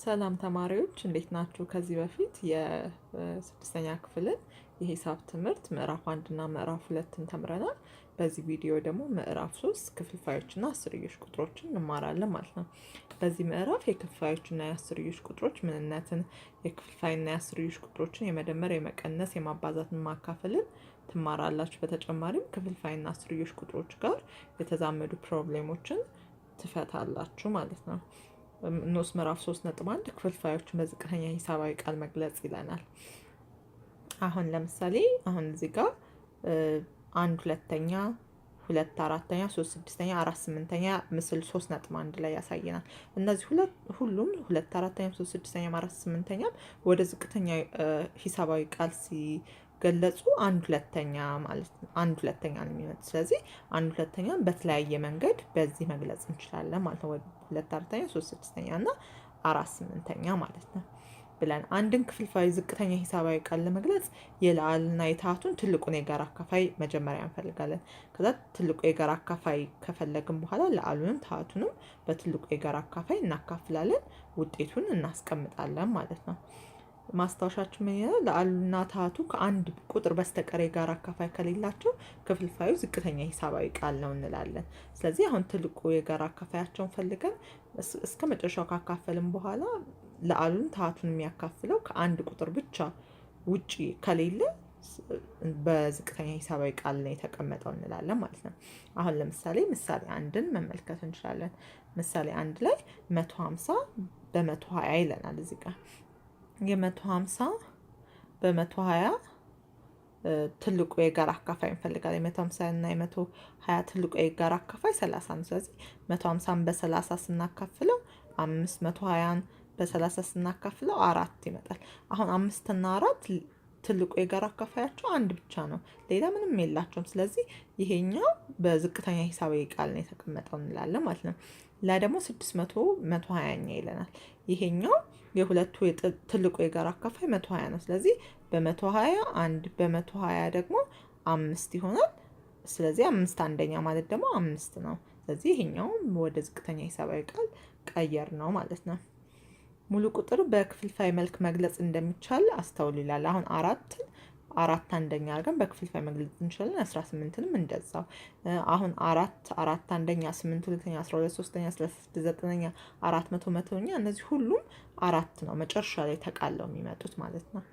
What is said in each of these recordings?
ሰላም ተማሪዎች እንዴት ናችሁ? ከዚህ በፊት የስድስተኛ ክፍልን የሂሳብ ትምህርት ምዕራፍ 1 እና ምዕራፍ 2ን ተምረናል። በዚህ ቪዲዮ ደግሞ ምዕራፍ 3 ክፍልፋዮችና አስርዮሽ ቁጥሮችን እንማራለን ማለት ነው። በዚህ ምዕራፍ የክፍልፋዮችና የአስርዮሽ ቁጥሮች ምንነትን፣ የክፍልፋይና የአስርዮሽ ቁጥሮችን የመደመር፣ የመቀነስ፣ የማባዛትን፣ ማካፈልን ትማራላችሁ። በተጨማሪም ክፍልፋይና አስርዮሽ ቁጥሮች ጋር የተዛመዱ ፕሮብሌሞችን ትፈታላችሁ ማለት ነው። ንዑስ ምዕራፍ 3.1 ክፍልፋዮችን በዝቅተኛ ሂሳባዊ ቃል መግለጽ ይለናል። አሁን ለምሳሌ እዚህ ጋር 1/2ኛ፣ 2/4ኛ፣ 3/6ኛ፣ 4/8ኛ ምስል 3.1 ላይ ያሳየናል። እነዚህ ሁሉም 2/4ኛ፣ 3/6ኛ፣ 4/8ኛ ወደ ዝቅተኛ ሂሳባዊ ቃል ሲገለጹ 1/2ኛ ማለት ነው። 1/2ኛ ነው የሚመጣው። ስለዚህ 1/2ኛን በተለያየ መንገድ በዚህ መግለጽ እንችላለን ማለት ነው። 2/4ኛ፣ 3/6ኛ እና 4/8ኛ ማለት ነው ብለን አንድን ክፍልፋይ ዝቅተኛ ሂሳባዊ ቃል ለመግለጽ የላዕልና የታህቱን ትልቁን የጋራ አካፋይ መጀመሪያ እንፈልጋለን። ከዛ ትልቁ የጋራ አካፋይ ከፈለግን በኋላ ላዕሉንም ታህቱንም በትልቁ የጋራ አካፋይ እናካፍላለን፣ ውጤቱን እናስቀምጣለን ማለት ነው። ማስታወሻችን ምን ይላል? ላዕሉና ታህቱ ከአንድ ቁጥር በስተቀር የጋራ አካፋይ ከሌላቸው ክፍልፋዩ ዝቅተኛ ሂሳባዊ ቃል ነው እንላለን። ስለዚህ አሁን ትልቁ የጋራ አካፋያቸውን ፈልገን እስከ መጨረሻው ካካፈልን በኋላ ላዕሉን ታህቱን የሚያካፍለው ከአንድ ቁጥር ብቻ ውጪ ከሌለ በዝቅተኛ ሂሳባዊ ቃል ነው የተቀመጠው እንላለን ማለት ነው። አሁን ለምሳሌ ምሳሌ 1ን መመልከት እንችላለን። ምሳሌ 1 ላይ 150 በ120 ይለናል። እዚህ ጋር የ150 በ120 ትልቁ የጋራ አካፋይ እንፈልጋለን። 150 እና የ120 ትልቁ የጋራ አካፋይ 30 ነው። ስለዚህ 150ን በ30 ስናካፍለው 5፣ 120ን በ30 ስናካፍለው 4 ይመጣል። አሁን 5 እና 4 ትልቁ የጋራ አካፋያቸው አንድ ብቻ ነው፣ ሌላ ምንም የላቸውም። ስለዚህ ይሄኛው በዝቅተኛ ሂሳባዊ ቃል ነው የተቀመጠው እንላለን ማለት ነው። ላ ደግሞ 600 120ኛ ይለናል። ይሄኛው የሁለቱ ትልቁ የጋራ አካፋይ 120 ነው። ስለዚህ በ120 1 በ120 ደግሞ 5 ይሆናል። ስለዚህ 5/1 ማለት ደግሞ 5 ነው። ስለዚህ ይሄኛው ወደ ዝቅተኛ ሂሳባዊ ቃል ቀየር ነው ማለት ነው። ሙሉ ቁጥር በክፍልፋይ መልክ መግለጽ እንደሚቻል አስተውሉ ይላል። አሁን 4/1 አድርገን በክፍልፋይ መግለጽ እንችላለን። 18ንም እንደዛው። አሁን 4/1፣ 8 2ኛ፣ 12 3ኛ፣ 16 9ኛ፣ 400 100ኛ እነዚህ ሁሉም 4 ነው መጨረሻ ላይ ተቃለው የሚመጡት ማለት ነው።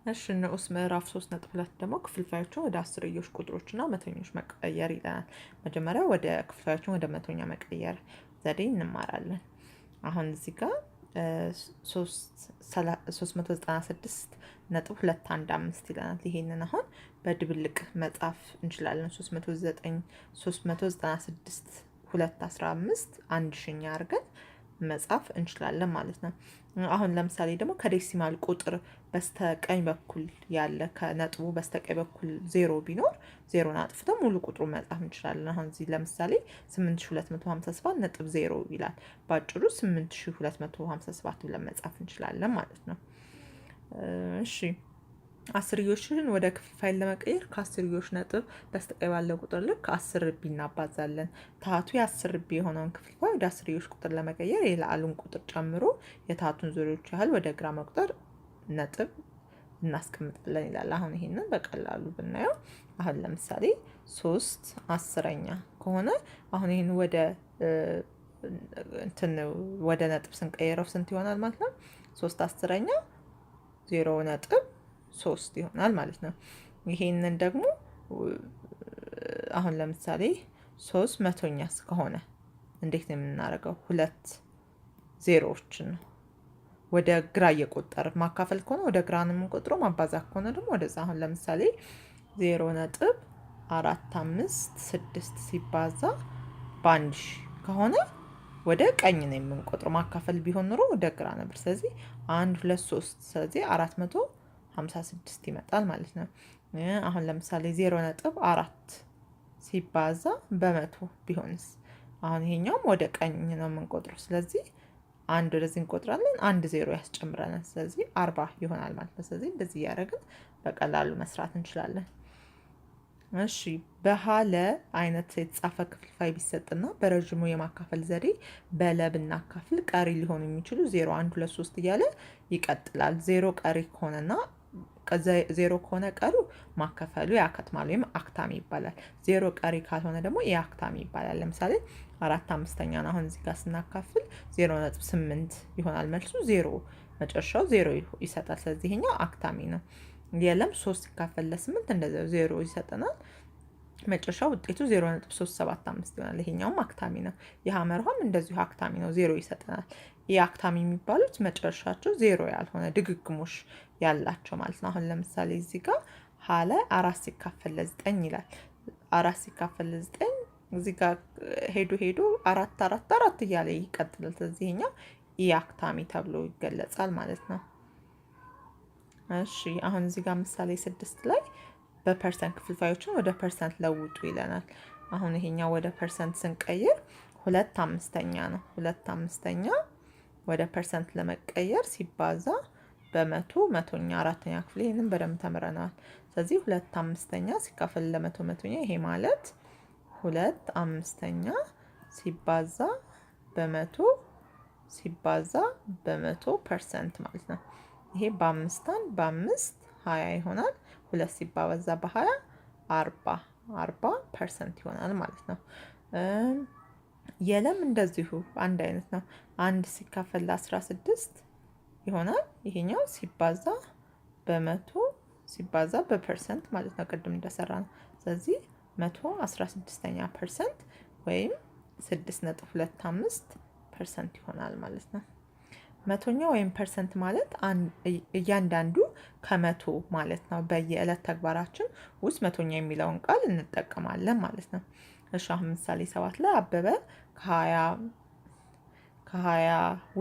እሺ ንዑስ ምዕራፍ 3.2 ደግሞ ክፍልፋዮችን ወደ አስርዮሽ ቁጥሮችና መቶኞች መቀየር ይለናል። መጀመሪያ ወደ ክፍልፋዮችን ወደ መቶኛ መቀየር ዘዴ እንማራለን። አሁን እዚህ ጋር 396.215 ይለናል። ይሄንን አሁን በድብልቅ መጻፍ እንችላለን። 396 215 1 ሺኛ አድርገን መጻፍ እንችላለን ማለት ነው። አሁን ለምሳሌ ደግሞ ከዴሲማል ቁጥር በስተቀኝ በኩል ያለ ከነጥቡ በስተቀኝ በኩል 0 ቢኖር 0ን አጥፍተን ሙሉ ቁጥሩን መጻፍ እንችላለን። አሁን እዚህ ለምሳሌ 8257.0 ይላል። ባጭሩ 8257 ብለን መጻፍ እንችላለን ማለት ነው። እሺ አስርዮሽን ወደ ክፍልፋይ ለመቀየር ከአስርዮሽ ነጥብ በስተቀኝ ባለው ቁጥር ልክ 10 ርቢ እናባዛለን። ታህቱ የ10 ርቢ የሆነውን ክፍልፋይ ወደ አስርዮሽ ቁጥር ለመቀየር የላዕሉን ቁጥር ጨምሮ የታህቱን ዙሪያዎች ያህል ወደ ግራ መቁጠር ነጥብ እናስቀምጣለን ይላል። አሁን ይሄንን በቀላሉ ብናየው አሁን ለምሳሌ 3/10ኛ ከሆነ አሁን ይሄን ወደ ነጥብ ስንቀይረው ስንት ይሆናል ማለት ነው? 3/10ኛ 0.3 ይሆናል ማለት ነው። ይሄንን ደግሞ አሁን ለምሳሌ 3 መቶኛስ ከሆነ እንዴት ነው የምናደርገው? 2 ዜሮዎችን ነው ወደ ግራ እየቆጠር ማካፈል ከሆነ ወደ ግራ ነው የምንቆጥረው፣ ማባዛት ከሆነ ደግሞ ወደዛ። አሁን ለምሳሌ 0.456 ሲባዛ በ1000 ከሆነ ወደ ቀኝ ነው የምንቆጥረው። ማካፈል ቢሆን ኑሮ ወደ ግራ ነበር። ስለዚህ 1 2 3 ስለዚህ 456 ይመጣል ማለት ነው። አሁን ለምሳሌ 0.4 ሲባዛ በ100 ቢሆንስ? አሁን ይሄኛውም ወደ ቀኝ ነው የምንቆጥረው። ስለዚህ 1 ወደዚህ እንቆጥራለን፣ 1 0 ያስጨምረናል። ስለዚህ 40 ይሆናል ማለት ነው። ስለዚህ እንደዚህ እያደረግን በቀላሉ መስራት እንችላለን። እሺ በሃለ አይነት የተጻፈ ክፍልፋይ ቢሰጥና በረዥሙ የማካፈል ዘዴ በለ ብናካፍል ቀሪ ሊሆኑ የሚችሉ 0 1 2 3 እያለ ይቀጥላል። 0 ቀሪ ከሆነና 0 ከሆነ ቀሪው ማካፈሉ ያከትማል ወይም አክታሚ ይባላል። 0 ቀሪ ካልሆነ ደግሞ የአክታሚ ይባላል። ለምሳሌ 4/5 ነው። አሁን እዚህ ጋር ስናካፍል 0.8 ይሆናል መልሱ። 0 መጨረሻው 0 ይሰጣል። ስለዚህ ይሄኛው አክታሚ ነው። የለም 3 ሲካፈል ለ8 እንደዚያው 0 ይሰጠናል። መጨረሻው ውጤቱ 0.375 ይሆናል። ይሄኛውም አክታሚ ነው። የሐመርሃም እንደዚሁ አክታሚ ነው፣ 0 ይሰጠናል። ይህ አክታሚ የሚባሉት መጨረሻቸው 0 ያልሆነ ድግግሞሽ ያላቸው ማለት ነው። አሁን ለምሳሌ እዚህ ጋር ሀለ 4 ሲካፈል ለ9 ይላል። 4 ሲካፈል ለ9 እዚህ ጋር ሄዶ 4 እያለ ይቀጥላል። ስለዚህ ይሄኛው አክታሚ ተብሎ ይገለጻል ማለት ነው። እሺ አሁን እዚህ ጋር ምሳሌ 6 ላይ በፐርሰንት ክፍልፋዮችን ወደ ፐርሰንት ለውጡ ይለናል። አሁን ይሄኛው ወደ ፐርሰንት ስንቀይር 2/5 ነው። 2/5 ወደ ፐርሰንት ለመቀየር ሲባዛ በመቶ መቶኛ 4ኛ ክፍል ይሄንን በደንብ ተምረናል። ስለዚህ 2/5 ሲካፈል ለመቶ መቶኛ ይሄ ማለት 2/5 ሲባዛ በመቶ ሲባዛ በመቶ ፐርሰንት ማለት ነው። ይሄ በ5 20 ይሆናል። 2 ሲባዛ በ20 40% ይሆናል ማለት ነው። የለም እንደዚሁ አንድ አይነት ነው። 1 ሲካፈል ለ16 ይሆናል። ይሄኛው ሲባዛ በመቶ ሲባዛ በፐርሰንት ማለት ነው፣ ቅድም እንደሰራ ነው። ስለዚህ 116ኛ ፐርሰንት ወይም 6.25% ይሆናል ማለት ነው። መቶኛ ወይም ፐርሰንት ማለት እያንዳንዱ ከመቶ ማለት ነው። በየዕለት ተግባራችን ውስጥ መቶኛ የሚለውን ቃል እንጠቀማለን ማለት ነው። እሺ አሁን ምሳሌ 7 ላይ አበበ ከ20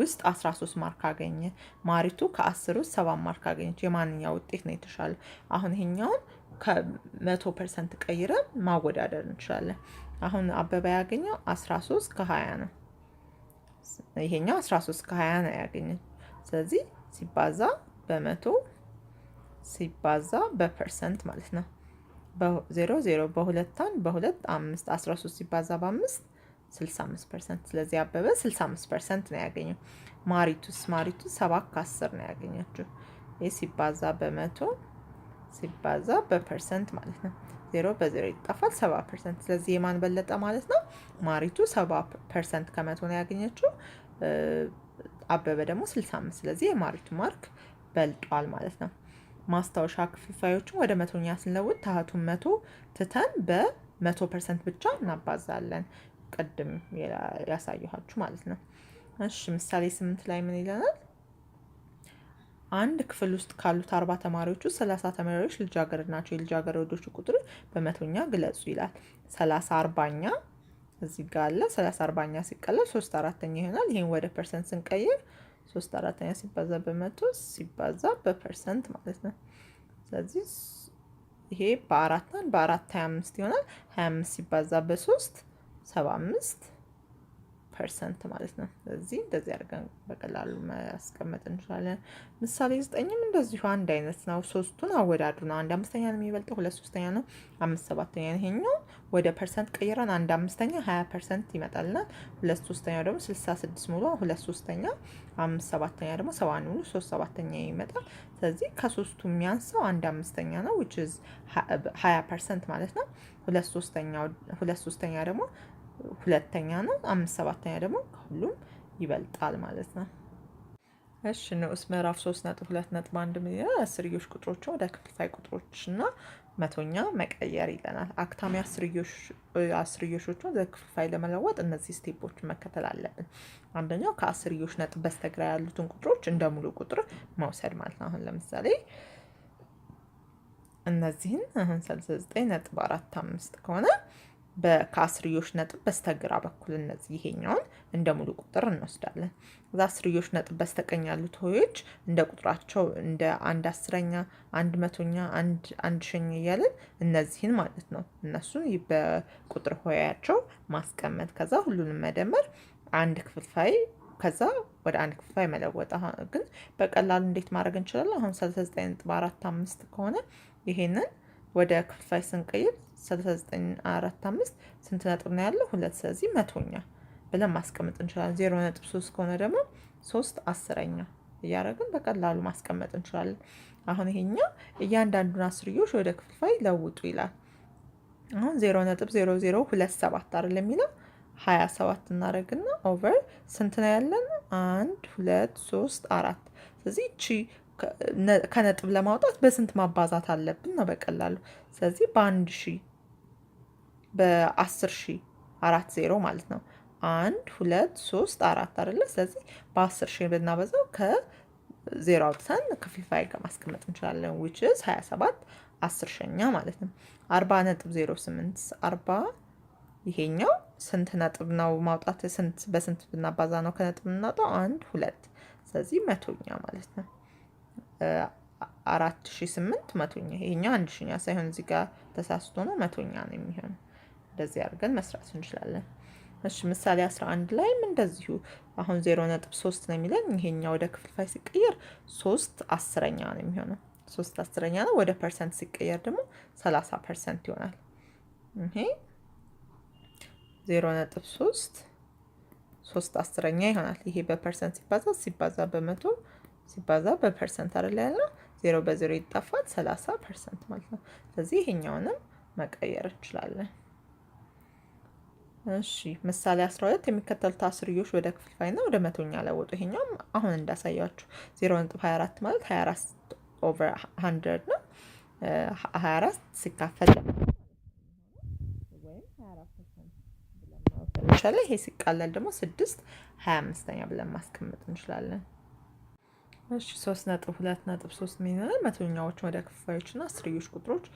ውስጥ 13 ማርክ አገኘ። ማሪቱ ከ10 ውስጥ 7 ማርክ አገኘች። የማንኛው ውጤት ነው የተሻለ? አሁን ይሄኛውን ከ100% ቀይረን ማወዳደር እንችላለን። አሁን አበበ ያገኘው 13 ከ20 ነው። ይሄኛው 13 ከ20 ነው ያገኘው። ስለዚህ ሲባዛ በመቶ ሲባዛ በፐርሰንት ማለት ነው። በ0 በ2 5 13 ሲባዛ በ5 65%። ስለዚህ አበበ 65% ነው ያገኘው። ማሪቱ 7 ከ10 ነው ያገኘችው። ይህ ሲባዛ በመቶ ሲባዛ በፐርሰንት ማለት ነው። 0 በ0 ይጠፋል፣ 70%። ስለዚህ የማን በለጠ ማለት ነው? ማሪቱ 70% ከመቶ ነው ያገኘችው፣ አበበ ደግሞ 65። ስለዚህ የማሪቱ ማርክ በልጧል ማለት ነው። ማስታወሻ ክፍልፋዮችን ወደ መቶኛ ስንለውጥ ታህቱን መቶ ትተን በ100% ብቻ እናባዛለን። ቅድም ያሳየኋችሁ ማለት ነው። እሺ ምሳሌ 8 ላይ ምን ይለናል? አንድ ክፍል ውስጥ ካሉት 40 ተማሪዎች ውስጥ 30 ተማሪዎች ልጃገረድ ናቸው። የልጃገረዶቹ ቁጥር በመቶኛ ግለጹ ይላል። 30 40ኛ እዚህ ጋር አለ። 30 40ኛ ሲቀለል 3/4 ይሆናል። ይሄን ወደ ፐርሰንት ስንቀይር 3/4 ሲባዛ በመቶ ሲባዛ በፐርሰንት ማለት ነው። ስለዚህ ይሄ በ4 25 ይሆናል። 25 ሲባዛ በ3 75% ማለት ነው። ስለዚህ እንደዚህ አድርገን በቀላሉ ማስቀመጥ እንችላለን። ምሳሌ 9ም እንደዚሁ አንድ አይነት ነው። ሶስቱን አወዳድሩ ነው። 1/5 ነው የሚበልጠው፣ 2/3 ነው፣ 5/7 ነው። ይሄኛው ወደ ፐርሰንት ቀይረን 1/5 20% ይመጣልናል። 2/3 ደግሞ 66 ሙሉ፣ 2/3 5/7 ደግሞ 70 ሙሉ፣ 3/7 ይመጣል። ስለዚህ ከሶስቱ የሚያንሰው 1/5 ነው which is 20% ማለት ነው። 2/3 ደግሞ ሁለተኛ ነው። 5/7 ደግሞ ከሁሉም ይበልጣል ማለት ነው። እሺ ንዑስ ምዕራፍ 3.2.1 ምን ይላል? አስርዮሽ ቁጥሮችን ወደ ክፍልፋይ ቁጥሮችና መቶኛ መቀየር ይለናል። አክታሚ አስርዮሾችን ወደ ክፍልፋይ ለመለወጥ እነዚህ ስቴፖችን መከተል አለብን። አንደኛው ከአስርዮሽ ነጥብ በስተግራ ያሉትን ቁጥሮች እንደ ሙሉ ቁጥር መውሰድ ማለት ነው። አሁን ለምሳሌ እነዚህን አሁን 39.45 ከሆነ ከአስርዮሽ ነጥብ በስተግራ በኩል እነዚህ ይሄኛውን እንደ ሙሉ ቁጥር እንወስዳለን። እዛ አስርዮሽ ነጥብ በስተቀኝ ያሉት ሆሄዎች እንደ ቁጥራቸው እንደ 1/10ኛ፣ 1/100ኛ፣ 1/1000ኛ እያለን እነዚህን ማለት ነው እነሱን በቁጥር ሆሄያቸው ማስቀመጥ፣ ከዛ ሁሉንም መደመር አንድ ክፍልፋይ፣ ከዛ ወደ አንድ ክፍልፋይ መለወጥ። ግን በቀላሉ እንዴት ማድረግ እንችላለን? አሁን 39.45 ከሆነ ይሄንን ወደ ክፍልፋይ ስንቀይር 39.45 ስንት ነጥብ ነው ያለው? 2። ስለዚህ መቶኛ ብለን ማስቀመጥ እንችላለን። 0.3 ከሆነ ደግሞ 3 አስረኛ እያደረግን በቀላሉ ማስቀመጥ እንችላለን። አሁን ይሄኛው እያንዳንዱን አስርዮሽ ወደ ክፍልፋይ ለውጡ ይላል። አሁን 0.0027 አይደል የሚለው 27 እናደርግና ኦቨር ስንት ነው ያለን? 1 2 3 4። ስለዚህ እቺ ከነጥብ ለማውጣት በስንት ማባዛት አለብን ነው በቀላሉ። ስለዚህ በ1000 በ10000 40 ማለት ነው። 1 2 3 4 አይደለ? ስለዚህ በ10000 ብናበዛው ከዜሮ አውጥተን ክፍልፋይ ጋር ማስቀመጥ እንችላለን። which is 27 10ኛ ማለት ነው። 40.08 40 ይሄኛው ስንት ነጥብ ነው ማውጣት? ስንት በስንት ብናባዛ ነው ከነጥብ የምናወጣው? 1 2። ስለዚህ መቶኛ ማለት ነው። 4008 መቶኛ። ይሄኛው 1000ኛ ሳይሆን እዚህ ጋር ተሳስቶ ነው መቶኛ ነው የሚሆነው። እንደዚህ አድርገን መስራት እንችላለን። እሺ ምሳሌ 11 ላይም እንደዚሁ አሁን 0.3 ነው የሚለን። ይሄኛው ወደ ክፍልፋይ ሲቀየር 3 አስረኛ ነው የሚሆነው። 3 አስረኛ ነው። ወደ ፐርሰንት ሲቀየር ደግሞ 30% ይሆናል። ይሄ 0.3 3 አስረኛ ይሆናል። ይሄ በፐርሰንት ሲባዛ በመቶ ሲባዛ በፐርሰንት አይደል ያለው? 0 በ0 ይጠፋል። 30% ማለት ነው። ስለዚህ ይሄኛውንም መቀየር እንችላለን። እሺ ምሳሌ 12 የሚከተሉት አስርዮሽ ወደ ክፍልፋይና ወደ መቶኛ ለውጡ። ይሄኛው አሁን እንዳሳያችሁ 0.24 ማለት 24 ኦቨር 100 ነው። 24 ሲካፈል ወይም 24% ብለን ማውጣት እንችላለን። ይሄ ሲቃለል ደግሞ 6 25ኛ ብለን ማስቀመጥ እንችላለን። እሺ 3.2.3 ሚሊዮን መቶኛዎችን ወደ ክፍልፋዮችና አስርዮሽ ቁጥሮች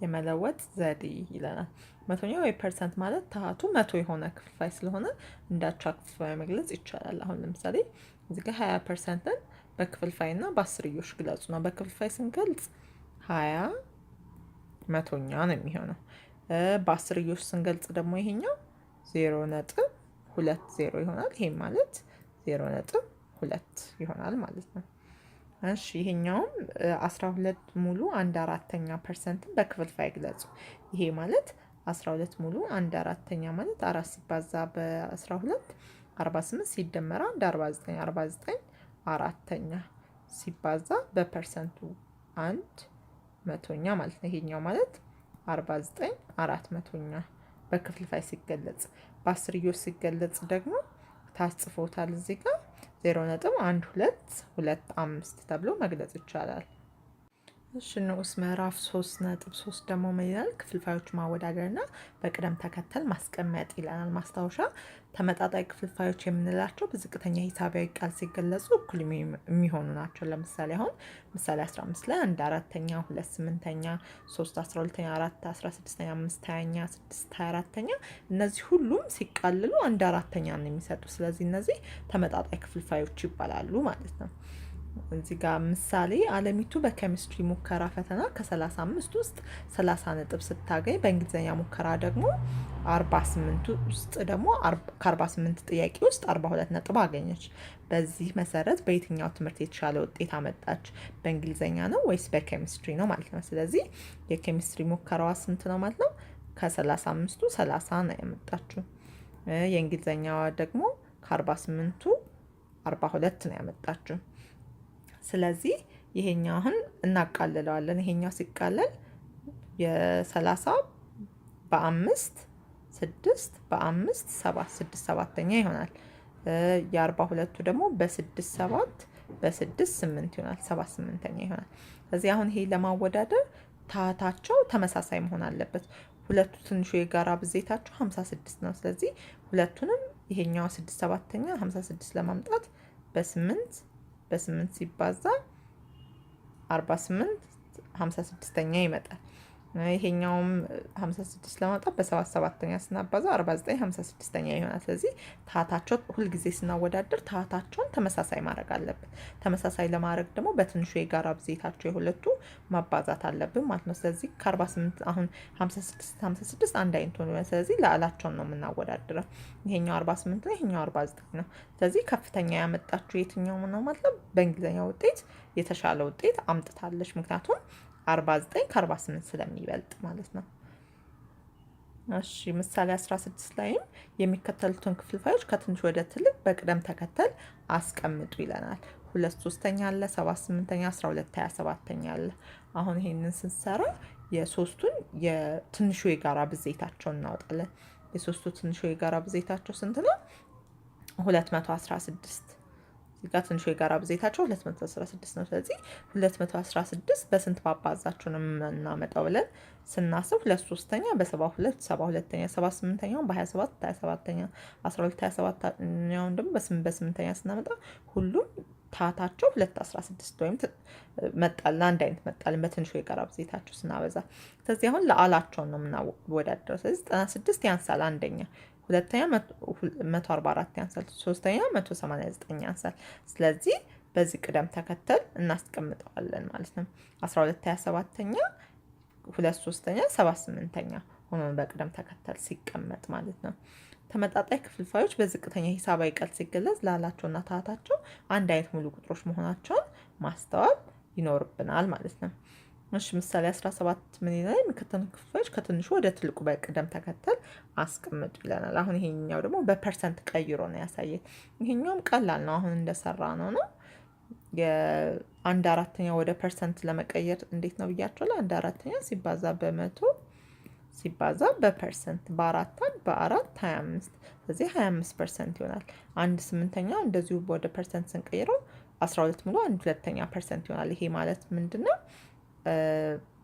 የመለወጥ ዘዴ ይለናል። መቶኛ ወይ ፐርሰንት ማለት ታሃቱ መቶ የሆነ ክፍልፋይ ስለሆነ እንዳቻ ክፍልፋይ መግለጽ ይቻላል። አሁን ለምሳሌ እዚህ ጋር 20%ን በክፍልፋይና በአስርዮሽ ግለጹ ነው። በክፍልፋይ ስንገልጽ 20 መቶኛ ነው የሚሆነው። በአስርዮሽ ስንገልጽ ደግሞ ይሄኛው 0.20 ይሆናል። ይሄ ማለት 0.2 ይሆናል ማለት ነው። እሺ ይሄኛውም 12 ሙሉ 1/4% በክፍልፋይ ግለጹ። ይሄ ማለት 12 ሙሉ 1/4 ማለት 4 ሲባዛ በ12 48 ሲደመር 1 49 49 4ኛ ሲባዛ በፐርሰንቱ 1 መቶኛ ማለት ነው። ይሄኛው ማለት 49 400ኛ በክፍልፋይ ሲገለጽ። በአስርዮሽ ሲገለጽ ደግሞ ታጽፎታል እዚህ ጋር 0.1225 ተብሎ መግለጽ ይቻላል። እሺ ንዑስ ምዕራፍ 3.3 ደግሞ ምን ይላል? ክፍልፋዮች ማወዳደርና በቅደም ተከተል ማስቀመጥ ይለናል። ማስታወሻ ተመጣጣኝ ክፍልፋዮች የምንላቸው በዝቅተኛ ሂሳባዊ ቃል ሲገለጹ እኩል የሚሆኑ ናቸው። ለምሳሌ አሁን ምሳሌ 15 ላይ 1/4ኛ፣ 2/8ኛ፣ 3/12ኛ፣ 4/16ኛ፣ 5/20ኛ፣ 6/24ኛ እነዚህ ሁሉም ሲቃልሉ 1/4ኛ ነው የሚሰጡ። ስለዚህ እነዚህ ተመጣጣኝ ክፍልፋዮች ይባላሉ ማለት ነው። እዚህ ጋር ምሳሌ አለሚቱ በኬሚስትሪ ሙከራ ፈተና ከ35 ውስጥ 30 ነጥብ ስታገኝ በእንግሊዝኛ ሙከራ ደግሞ 48 ውስጥ ደግሞ ከ48 ጥያቄ ውስጥ 42 ነጥብ አገኘች። በዚህ መሰረት በየትኛው ትምህርት የተሻለ ውጤት አመጣች? በእንግሊዝኛ ነው ወይስ በኬሚስትሪ ነው ማለት ነው። ስለዚህ የኬሚስትሪ ሙከራዋ ስንት ነው ማለት ነው? ከ35ቱ 30 ነው ያመጣችው። የእንግሊዝኛዋ ደግሞ ከ48ቱ 42 ነው ያመጣችው። ስለዚህ ይሄኛው አሁን እናቃልለዋለን። ይሄኛው ሲቃለል የ30 በ5 6 በ5 7 6 7ኛ ይሆናል። የ42ቱ ደግሞ በ6 7 በ6 8 ይሆናል። 7 8ኛ ይሆናል። ስለዚህ አሁን ይሄ ለማወዳደር ታታቸው ተመሳሳይ መሆን አለበት። ሁለቱ ትንሹ የጋራ ብዜታቸው 56 ነው። ስለዚህ ሁለቱንም ይሄኛው 6 7ኛ 56 ለማምጣት በ8 ሲባዛ 48 56ኛ ይመጣል። ይሄኛውም 56 ለማውጣት በ7 7ኛ ስናባዛ 49 56ኛ ይሆናል። ስለዚህ ታህታቸው ሁልጊዜ ስናወዳደር ታህታቸውን ተመሳሳይ ማድረግ አለብን። ተመሳሳይ ለማድረግ ደግሞ በትንሹ የጋራ ብዜታቸው የሁለቱ ማባዛት አለብን ማለት ነው። ስለዚህ ከ48 አሁን 56 አንድ አይነት ሆነ። ስለዚህ ለአላቸውን ነው የምናወዳድረው። ይሄኛው 48 ነው፣ ይሄኛው 49 ነው። ስለዚህ ከፍተኛ ያመጣችው የትኛው ነው ማለት ነው? በእንግሊዝኛ ውጤት የተሻለ ውጤት አምጥታለች። ምክንያቱም 49 ከ48 ስለሚበልጥ ማለት ነው። እሺ ምሳሌ 16 ላይም የሚከተሉትን ክፍልፋዮች ከትንሽ ወደ ትልቅ በቅደም ተከተል አስቀምጡ ይለናል። 2/3 አለ፣ 7/8፣ 12 27 አለ። አሁን ይሄንን ስንሰራ የሶስቱን የትንሹ የጋራ ብዜታቸውን እናወጣለን። የሶስቱ ትንሹ የጋራ ብዜታቸው ስንት ነው? 216። እዚህ ጋር ትንሹ የጋራ ብዜታቸው 216 ነው። ስለዚህ 216 በስንት ባባዛቸው ነው የምናመጣው ብለን ስናስብ 2/3 በ72፣ 72ኛ፣ 78ኛውን በ27፣ 27ኛ፣ 12 27ኛውን ደግሞ በ8ኛ ስናመጣ ሁሉም ታታቸው 216 ወይም መጣልን፣ አንድ አይነት መጣልን በትንሹ የጋራ ብዜታቸው ስናበዛ። ስለዚህ አሁን ለአላቸውን ነው የምናወዳደረው። ስለዚህ 96 ያንሳል አንደኛ፣ ሁለተኛ 144 ያንሳል፣ ሶስተኛ 189 ያንሳል። ስለዚህ በዚህ ቅደም ተከተል እናስቀምጠዋለን ማለት ነው። 12 27ኛ፣ 2/3ኛ፣ 7/8ኛ ሆኖ በቅደም ተከተል ሲቀመጥ ማለት ነው። ተመጣጣኝ ክፍልፋዮች በዝቅተኛ ሂሳባዊ ቃል ሲገለጽ ላላቸውና ታታቸው አንድ አይነት ሙሉ ቁጥሮች መሆናቸውን ማስተዋል ይኖርብናል ማለት ነው። እሺ ምሳሌ 17 ምን ይላል? የሚከተሉ ክፍልፋዮች ከትንሹ ወደ ትልቁ በቅደም ተከተል አስቀምጡ ይለናል። አሁን ይሄኛው ደግሞ በፐርሰንት ቀይሮ ነው ያሳየን። ይሄኛውም ቀላል ነው፣ አሁን እንደሰራ ነው። የ1/4 ወደ ፐርሰንት ለመቀየር እንዴት ነው ብያቸዋለሁ። 1/4 ሲባዛ በመቶ ሲባዛ በፐርሰንት በ4 25። ስለዚህ 25% ይሆናል። 1/8 እንደዚሁ ወደ ፐርሰንት ስንቀይረው 12 ሙሉ 1/2% ይሆናል። ይሄ ማለት ምንድነው?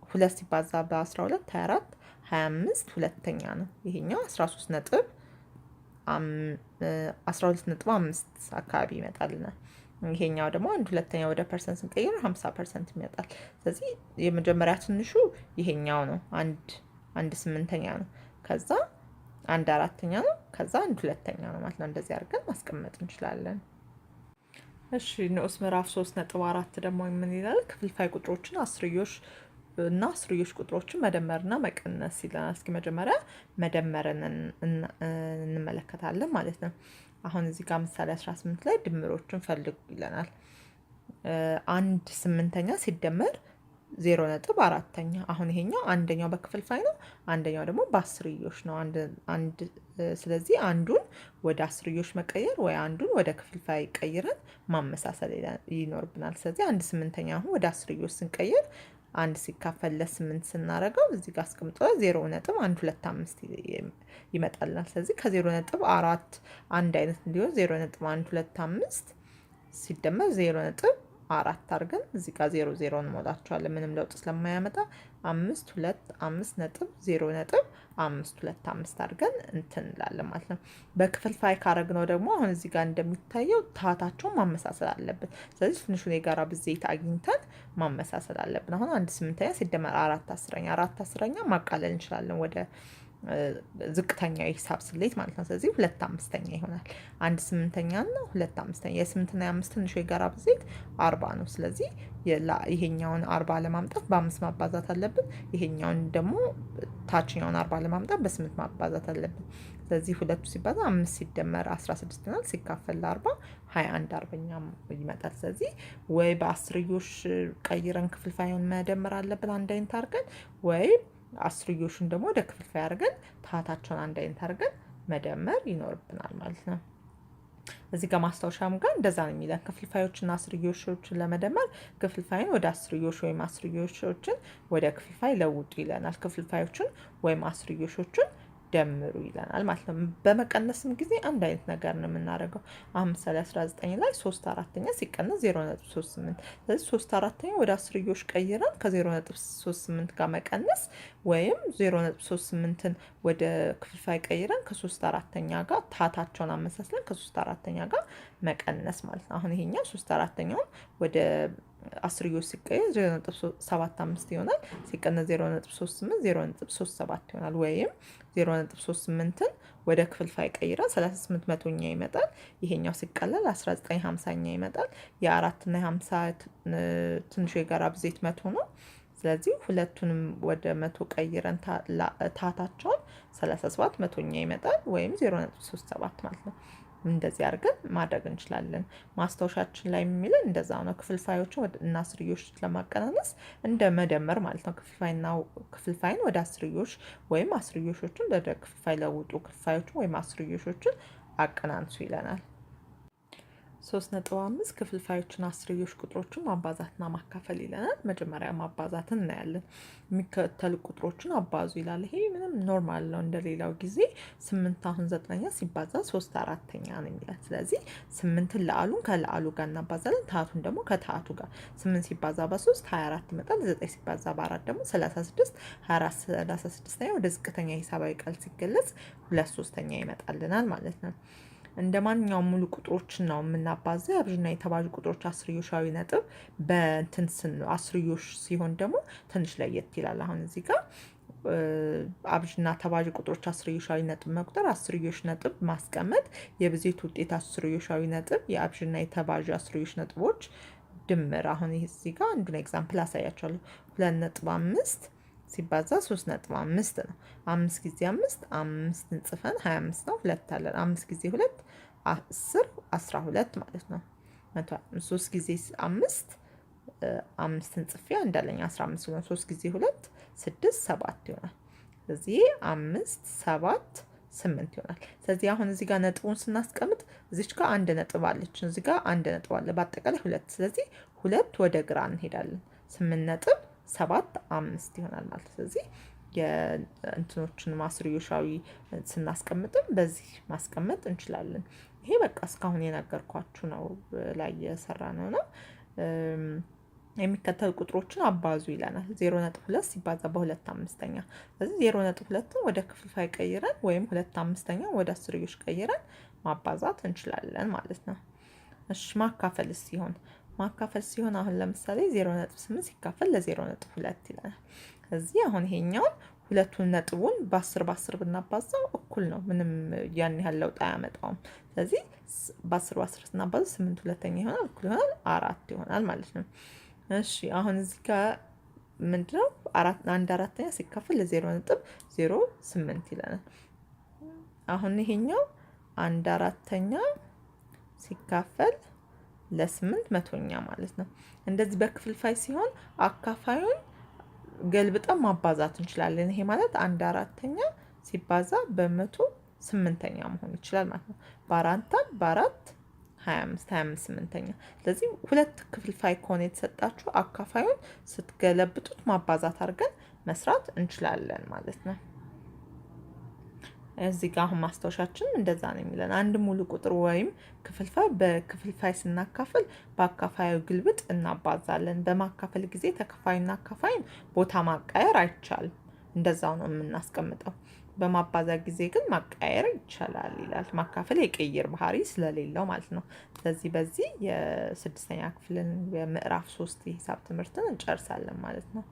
2 ሲባዛ በ12 24፣ 25 ሁለተኛ ነው። ይሄኛው 12.5 አካባቢ ይመጣልናል። ይሄኛው ደግሞ 1/2 ወደ ፐርሰንት ስንቀይረው 50% ይመጣል። ስለዚህ የመጀመሪያ ትንሹ ይሄኛው ነው፣ 1/8 ነው። ከዛ 1/4 ነው። ከዛ 1/2 ነው ማለት ነው። እንደዚህ አድርገን ማስቀመጥ እንችላለን። እሺ ንዑስ ምዕራፍ 3.4 ደግሞ ምን ይላል? ክፍልፋይ ቁጥሮችን አስርዮሽ እና አስርዮሽ ቁጥሮችን መደመርና መቀነስ ይለናል። እስኪ መጀመሪያ መደመርን እንመለከታለን ማለት ነው። አሁን እዚህ ጋር ምሳሌ 18 ላይ ድምሮችን ፈልጉ ይለናል። 1/8 ሲደመር 0.4። አሁን ይሄኛው አንደኛው በክፍልፋይ ነው፣ አንደኛው ደግሞ በአስርዮሽ ነው። ስለዚህ አንዱን ወደ አስርዮሽ መቀየር ወይ አንዱን ወደ ክፍልፋይ ቀይረን ማመሳሰል ይኖርብናል። ስለዚህ 1/8 አሁን ወደ አስርዮሽ ስንቀይር 1 ሲካፈል ለ8 ስናደርገው እዚህ ጋር አስቀምጦ 0.125 ይመጣልናል። ስለዚህ ከ0.4 አንድ አይነት እንዲሆን 0.125 ሲደመር 0.4 አድርገን እዚህ ጋር 0 እንሞላቸዋለን። ምንም ለውጥ ስለማያመጣ 525.0.525 አድርገን እንትን እንላለን ማለት ነው። በክፍልፋይ ካረግነው ደግሞ አሁን እዚህ ጋር እንደሚታየው ታታቸውን ማመሳሰል አለብን። ስለዚህ ትንሹን የጋራ ብዜት አግኝተን ማመሳሰል አለብን። አሁን 1/8 ሲደመር 4/10፣ 4/10 ማቃለል እንችላለን ወደ ዝቅተኛ የሂሳብ ስሌት ማለት ነው። ስለዚህ 2/5 ይሆናል። 1/8 እና 2/5 የ8 እና የ5 ትንሹ የጋራ ብዜት 40 ነው። ስለዚህ ይሄኛውን 40 ለማምጣት በ5 ማባዛት አለብን። ይሄኛውን ደግሞ ታችኛውን 40 ለማምጣት በ8 ማባዛት አለብን። ስለዚህ ሁለቱ ሲባዛ 5 ሲደመር 16 ይሆናል። ሲካፈል ለ40 21/40 ይመጣል። ስለዚህ ወይ በአስርዮሽ ቀይረን ክፍልፋዩን መደመር አለብን አንድ አይነት አድርገን፣ ወይ አስርዮሹን ደግሞ ወደ ክፍልፋይ አድርገን ታታቸውን አንድ አይነት አድርገን መደመር ይኖርብናል ማለት ነው። እዚህ ጋር ማስታወሻም ጋር እንደዛ ነው የሚለን። ክፍልፋዮችና አስርዮሾችን ለመደመር ክፍልፋይን ወደ አስርዮሽ ወይም አስርዮሾችን ወደ ክፍልፋይ ለውጡ ይለናል። ክፍልፋዮችን ወይም አስርዮሾችን ደምሩ ይለናል ማለት ነው። በመቀነስም ጊዜ አንድ አይነት ነገር ነው የምናደርገው። አሁን ምሳሌ 19 ላይ 3/4 ሲቀነስ 0.38። ስለዚህ 3/4 ወደ አስርዮሽ ቀይረን ከ0.38 ጋር መቀነስ ወይም 0.38ን ወደ ክፍልፋይ ቀይረን ከ3/4 ጋር ታታቸውን አመሳስለን ከ3/4 ጋር መቀነስ ማለት ነው። አሁን ይሄኛው 3/4ውን ወደ አስርዮሽ ሲቀየር 0.75 ይሆናል። ሲቀነስ 0.38 0.37 ይሆናል። ወይም 0.38ን ወደ ክፍልፋይ ቀይረን 38 መቶኛ ይመጣል። ይሄኛው ሲቀለል 19/50 ይመጣል። የ4 እና የ50 ትንሹ የጋራ ብዜት 100 ነው። ስለዚህ ሁለቱንም ወደ 100 ቀይረን ታታቸውን 37 መቶኛ ይመጣል። ወይም 0.37 ማለት ነው። እንደዚህ አድርገን ማድረግ እንችላለን። ማስታወሻችን ላይ የሚለን እንደዛ ነው። ክፍልፋዮችን እና አስርዮሽ ለማቀናነስ እንደ መደመር ማለት ነው። ክፍልፋይን ወደ አስርዮሽ ወይም አስርዮሾችን ወደ ክፍልፋይ ለውጡ፣ ክፍልፋዮችን ወይም አስርዮሾችን አቀናንሱ ይለናል። 3.5 ክፍልፋዮችን አስርዮሽ ቁጥሮችን ማባዛትና ማካፈል ይለናል። መጀመሪያ ማባዛትን እናያለን። የሚከተሉ ቁጥሮችን አባዙ ይላል። ይሄ ምንም ኖርማል ነው። እንደሌላው ጊዜ 8 አሁን 9 ሲባዛ 3/4 ነው የሚለን። ስለዚህ 8ን ለአሉን ከለአሉ ጋር እናባዛለን፣ ታቱን ደግሞ ከታቱ ጋር። 8 ሲባዛ በ3 24 ይመጣል። 9 ሲባዛ በ4 ደግሞ 36። 24 36ኛ ወደ ዝቅተኛ ሂሳባዊ ቃል ሲገለጽ 2/3 ይመጣልናል ማለት ነው። እንደ ማንኛውም ሙሉ ቁጥሮችን ነው የምናባዛው። የአብዥና የተባዥ ቁጥሮች አስርዮሻዊ ነጥብ በእንትን አስርዮሽ ሲሆን ደግሞ ትንሽ ለየት ይላል። አሁን እዚህ ጋር አብዥና ተባዥ ቁጥሮች አስርዮሻዊ ነጥብ መቁጠር፣ አስርዮሽ ነጥብ ማስቀመጥ፣ የብዜት ውጤት አስርዮሻዊ ነጥብ፣ የአብዥና የተባዥ አስርዮሽ ነጥቦች ድምር። አሁን እዚህ ጋር አንዱን ኤግዛምፕል አሳያቸዋለሁ። 2.5 ሲባዛ 3.5 ነው። 5 ጊዜ 5 5ን ጽፈን 25 ነው። 2 አለን። 5 ጊዜ 2 10 12 ማለት ነው። 3 ጊዜ 5 5ን ጽፌ እንዳለኝ 15 ነው። 3 ጊዜ 2 6 7 ይሆናል። ስለዚህ 5 7 8 ይሆናል። ስለዚህ አሁን እዚህ ጋር ነጥቡን ስናስቀምጥ እዚች ጋር አንድ ነጥብ አለች፣ እዚህ ጋር አንድ ነጥብ አለ፣ በአጠቃላይ 2። ስለዚህ 2 ወደ ግራ እንሄዳለን። 8 ነጥብ 7 5 ይሆናል ማለት። ስለዚህ የእንትኖችን አስርዮሻዊ ስናስቀምጥም በዚህ ማስቀመጥ እንችላለን። ይሄ በቃ እስካሁን የነገርኳችሁ ነው ላይ የሰራ ነው። የሚከተሉ ቁጥሮችን አባዙ ይለናል። 0.2 ሲባዛ በ2/5። ስለዚህ 0.2ን ወደ ክፍልፋይ ቀይረን ወይም 2/5 ወደ አስርዮሽ ቀይረን ማባዛት እንችላለን ማለት ነው። እሺ ማካፈልስ ሲሆን አሁን ለምሳሌ 0.8 ሲካፈል ለ0.2 ይለናል። ስለዚህ አሁን ይሄኛውን ሁለቱን ነጥቡን በ10 ብናባዛው እኩል ነው። ምንም ያን ያህል ለውጥ አያመጣውም። ስለዚህ በ10 ስናባዛው 8 ሁለተኛ ይሆናል፣ እኩል ይሆናል 4 ይሆናል ማለት ነው። እሺ አሁን እዚህ ጋር ምንድነው 1/4 ሲካፈል ለ0.08 ይለናል። አሁን ይሄኛው 1/4 ሲካፈል ለ8 መቶኛ ማለት ነው። እንደዚህ በክፍልፋይ ሲሆን አካፋዩን ገልብጠን ማባዛት እንችላለን። ይሄ ማለት 1/4 ሲባዛ በ108ኛ መሆን ይችላል ማለት ነው። በ4 25 8ኛ። ስለዚህ ሁለት ክፍልፋይ ከሆነ የተሰጣችሁ አካፋዩን ስትገለብጡት ማባዛት አድርገን መስራት እንችላለን ማለት ነው። እዚህ ጋር አሁን ማስታወሻችን እንደዛ ነው የሚለን። አንድ ሙሉ ቁጥር ወይም ክፍልፋይ በክፍልፋይ ስናካፍል በአካፋዩ ግልብጥ እናባዛለን። በማካፈል ጊዜ ተካፋይና አካፋይን ቦታ ማቃየር አይቻልም። እንደዛው ነው የምናስቀምጠው። በማባዛ ጊዜ ግን ማቃየር ይቻላል ይላል። ማካፈል የቅይር ባህሪ ስለሌለው ማለት ነው። ስለዚህ በዚህ የ6ኛ ክፍልን የምዕራፍ 3 የሂሳብ ትምህርትን እንጨርሳለን ማለት ነው።